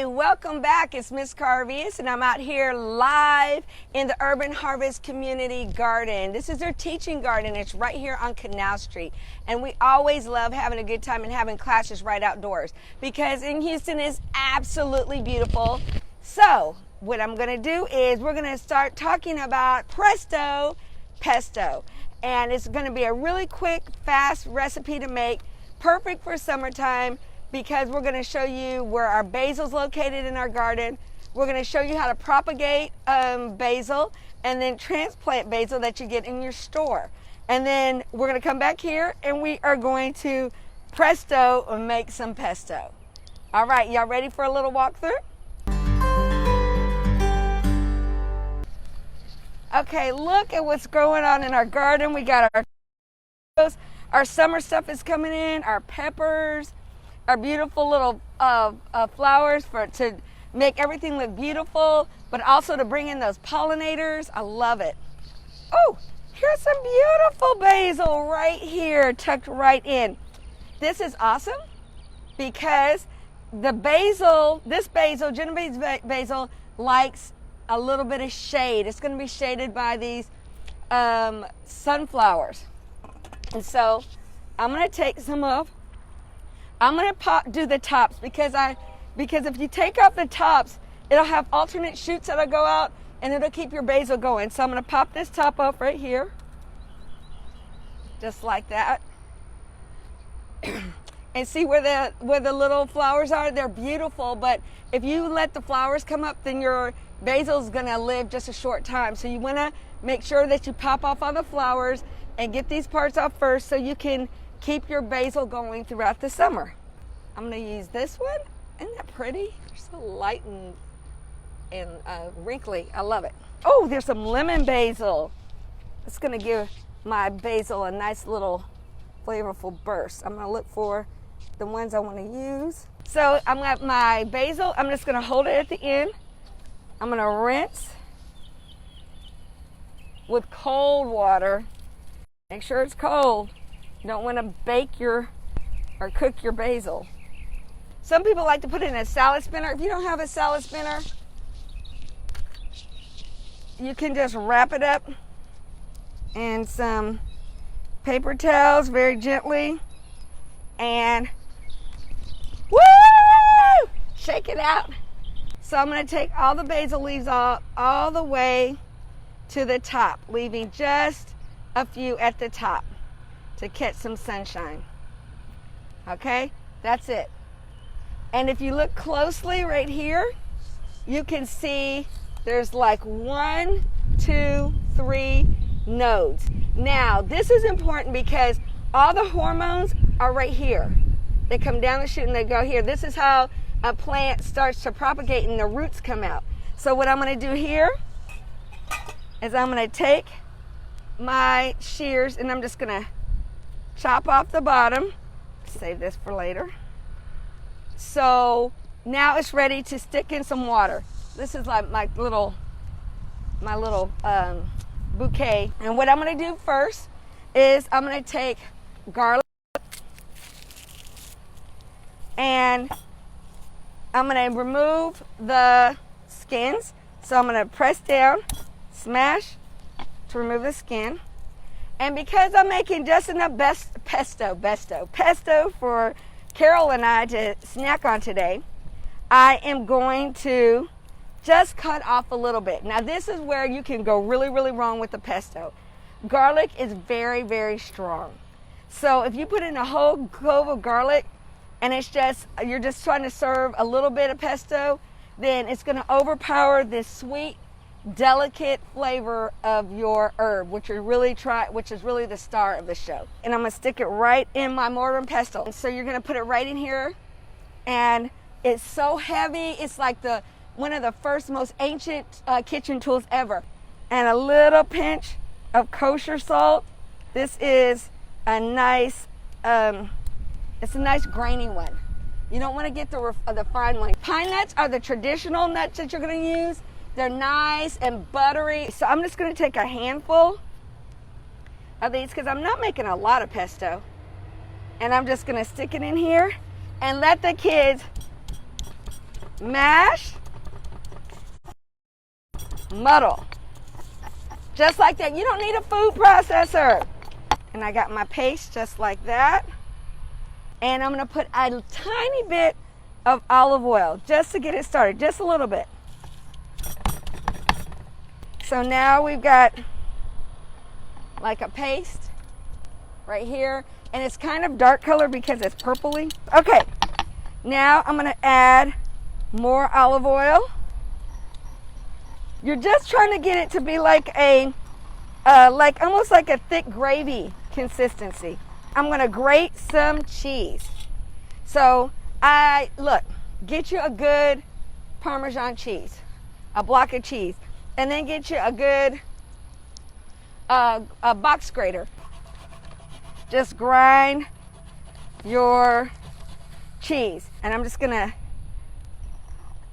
Hey, welcome back. It's Miss Karavias, and I'm out here live in the Urban Harvest Community Garden. This is their teaching garden. It's right here on Canal Street. And we always love having a good time and having classes right outdoors because in Houston it's absolutely beautiful. So what I'm going to do is we're going to start talking about Presto Pesto. And it's going to be a really quick, fast recipe to make, perfect for summertime, because we're going to show you where our basil's located in our garden. We're going to show you how to propagate basil and then transplant basil that you get in your store. And then we're going to come back here and we are going to presto and make some pesto. All right, y'all ready for a little walkthrough? Okay, look at what's going on in our garden. We got our summer stuff is coming in, our peppers, our beautiful little flowers to make everything look beautiful, but also to bring in those pollinators. I love it. Oh, here's some beautiful basil right here, tucked right in. This is awesome because the basil, Genovese basil, likes a little bit of shade. It's going to be shaded by these sunflowers. And so I'm going to take some of, I'm going to do the tops because if you take off the tops, it'll have alternate shoots that'll go out and it'll keep your basil going. So I'm going to pop this top off right here, just like that. And see where the little flowers are? They're beautiful, but if you let the flowers come up, then your basil's going to live just a short time. So you want to make sure that you pop off all the flowers and get these parts off first so you can keep your basil going throughout the summer. I'm going to use this one. Isn't that pretty? They're so light and wrinkly. I love it. Oh, there's some lemon basil. It's going to give my basil a nice little flavorful burst. I'm going to look for the ones I want to use. So I'm got my basil. I'm just going to hold it at the end. I'm going to rinse with cold water. Make sure it's cold. You don't want to bake or cook your basil. Some people like to put it in a salad spinner. If you don't have a salad spinner, you can just wrap it up in some paper towels very gently and woo! Shake it out. So I'm going to take all the basil leaves off all the way to the top, leaving just a few at the top to catch some sunshine. Okay, that's it. And if you look closely right here, you can see there's like 1, 2, 3 nodes. Now, this is important because all the hormones are right here. They come down the shoot and they go here. This is how a plant starts to propagate and the roots come out. So what I'm going to do here is I'm going to take my shears and I'm just going to chop off the bottom. Save this for later. So now it's ready to stick in some water. This is like my little bouquet. And what I'm going to do first is I'm going to take garlic and I'm going to remove the skins. So I'm going to press down, smash to remove the skin. And because I'm making just enough pesto for Carol and I to snack on today, I am going to just cut off a little bit. Now this is where you can go really, really wrong with the pesto. Garlic is very, very strong. So if you put in a whole clove of garlic and you're just trying to serve a little bit of pesto, then it's going to overpower this sweet, delicate flavor of your herb, which is really the star of the show. And I'm going to stick it right in my mortar and pestle. And so you're going to put it right in here, and it's so heavy. It's like one of the first, most ancient kitchen tools ever. And a little pinch of kosher salt. This is a nice, it's a nice grainy one. You don't want to get the fine one. Pine nuts are the traditional nuts that you're going to use. They're nice and buttery. So I'm just going to take a handful of these because I'm not making a lot of pesto. And I'm just going to stick it in here and let the kids mash, muddle. Just like that. You don't need a food processor. And I got my paste just like that. And I'm going to put a tiny bit of olive oil just to get it started, just a little bit. So now we've got like a paste right here, and it's kind of dark color because it's purpley. Okay, now I'm going to add more olive oil. You're just trying to get it to be like a, almost like a thick gravy consistency. I'm going to grate some cheese. So get you a good Parmesan cheese, a block of cheese, and then get you a good a box grater. Just grind your cheese, and I'm just going to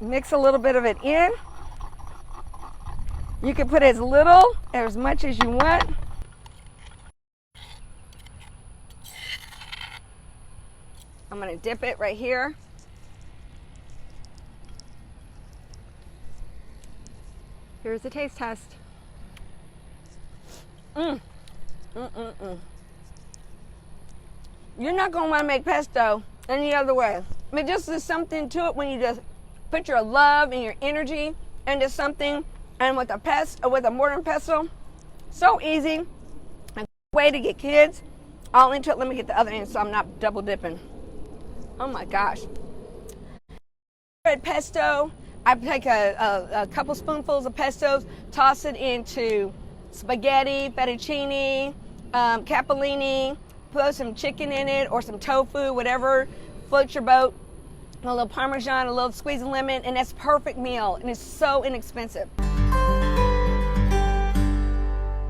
mix a little bit of it in. You can put as little or as much as you want. I'm going to dip it right here. Here's the taste test. You're not going to want to make pesto any other way. I mean, just there's something to it when you just put your love and your energy into something. And with a mortar pesto, so easy. A good way to get kids all into it. Let me get the other end so I'm not double dipping. Oh my gosh. Red pesto, I take a couple spoonfuls of pestos, toss it into spaghetti, fettuccine, capellini, put some chicken in it or some tofu, whatever floats your boat. A little Parmesan, a little squeeze of lemon, and that's a perfect meal, and it's so inexpensive.